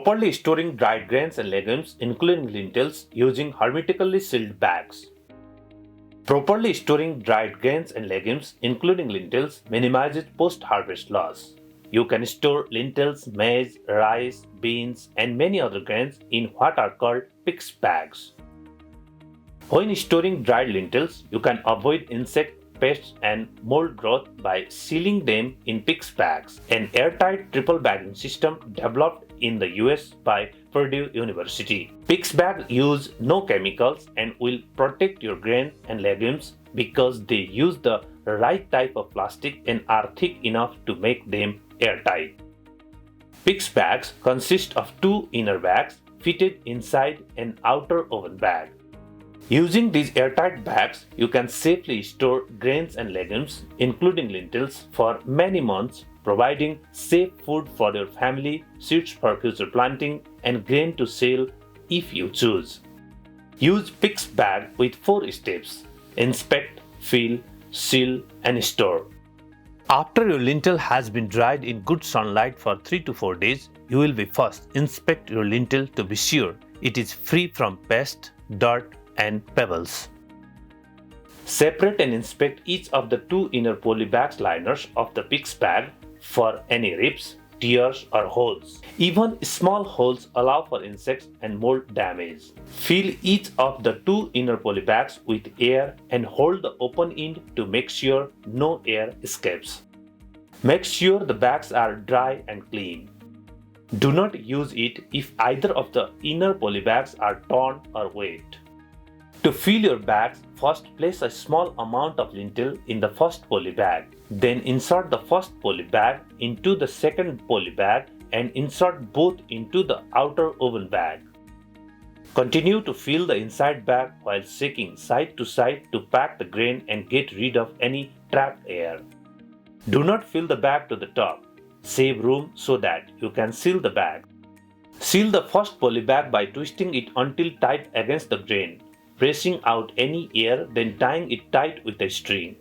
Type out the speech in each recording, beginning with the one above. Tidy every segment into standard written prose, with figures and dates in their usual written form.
Properly storing dried grains and legumes, including lentils, using hermetically sealed bags. Properly storing dried grains and legumes, including lentils, minimizes post-harvest loss. You can store lentils, maize, rice, beans, and many other grains in what are called PICS bags. When storing dried lentils, you can avoid insect, pests, and mold growth by sealing them in PICS bags, an airtight triple bagging system developed in the US by Purdue University. PICS bags use no chemicals and will protect your grain and legumes because they use the right type of plastic and are thick enough to make them airtight. PICS bags consist of two inner bags fitted inside an outer oven bag. Using these airtight bags, you can safely store grains and legumes, including lentils, for many months, providing safe food for your family, seeds for future planting, and grain to sell if you choose. Use PICS bag with 4 steps: inspect, fill, seal, and store. After your lentil has been dried in good sunlight for 3 to 4 days, you will be first inspect your lentil to be sure it is free from pests, dirt, and pebbles. Separate and inspect each of the 2 inner polybags liners of the PICS bag for any rips, tears, or holes. Even small holes allow for insects and mold damage. Fill each of the 2 inner polybags with air and hold the open end to make sure no air escapes. Make sure the bags are dry and clean. Do not use it if either of the inner polybags are torn or wet. To fill your bags, first place a small amount of lentil in the first polybag. Then insert the first polybag into the second polybag and insert both into the outer oven bag. Continue to fill the inside bag while shaking side to side to pack the grain and get rid of any trapped air. Do not fill the bag to the top. Save room so that you can seal the bag. Seal the first polybag by twisting it until tight against the grain, pressing out any air, then tying it tight with a string.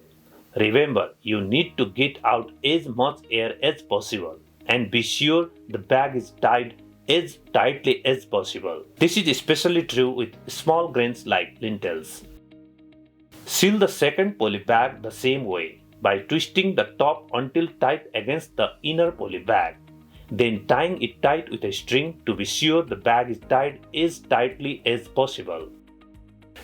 Remember, you need to get out as much air as possible and be sure the bag is tied as tightly as possible. This is especially true with small grains like lentils. Seal the second polybag the same way by twisting the top until tight against the inner polybag, then tying it tight with a string to be sure the bag is tied as tightly as possible.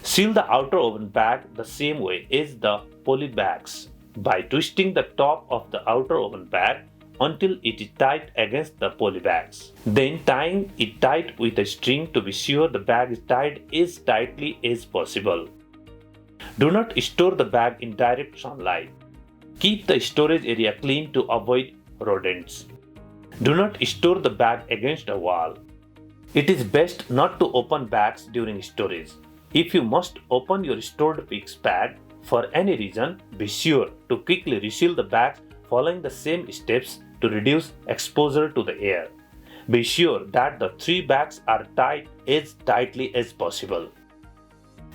Seal the outer oven bag the same way as the polybags by twisting the top of the outer oven bag until it is tight against the polybags, then tying it tight with a string to be sure the bag is tied as tightly as possible. Do not store the bag in direct sunlight. Keep the storage area clean to avoid rodents. Do not store the bag against a wall. It is best not to open bags during storage. If you must open your stored PICS bag for any reason, be sure to quickly reseal the bags following the same steps to reduce exposure to the air. Be sure that the 3 bags are tied as tightly as possible.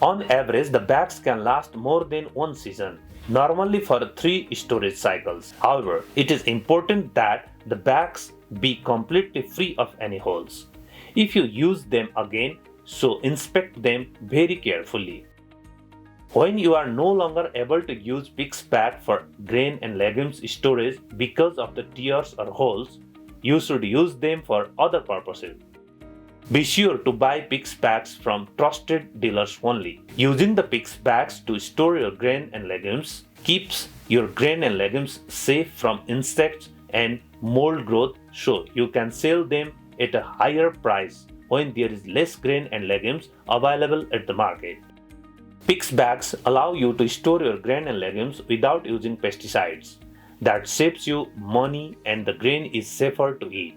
On average, the bags can last more than 1 season, normally for 3 storage cycles. However, it is important that the bags be completely free of any holes. If you use them again, so inspect them very carefully. When you are no longer able to use PICS bag for grain and legumes storage because of the tears or holes, you should use them for other purposes. Be sure to buy PICS bags from trusted dealers only. Using the PICS bags to store your grain and legumes keeps your grain and legumes safe from insects and mold growth, so you can sell them at a higher price when there is less grain and legumes available at the market. PICS bags allow you to store your grain and legumes without using pesticides. That saves you money and the grain is safer to eat.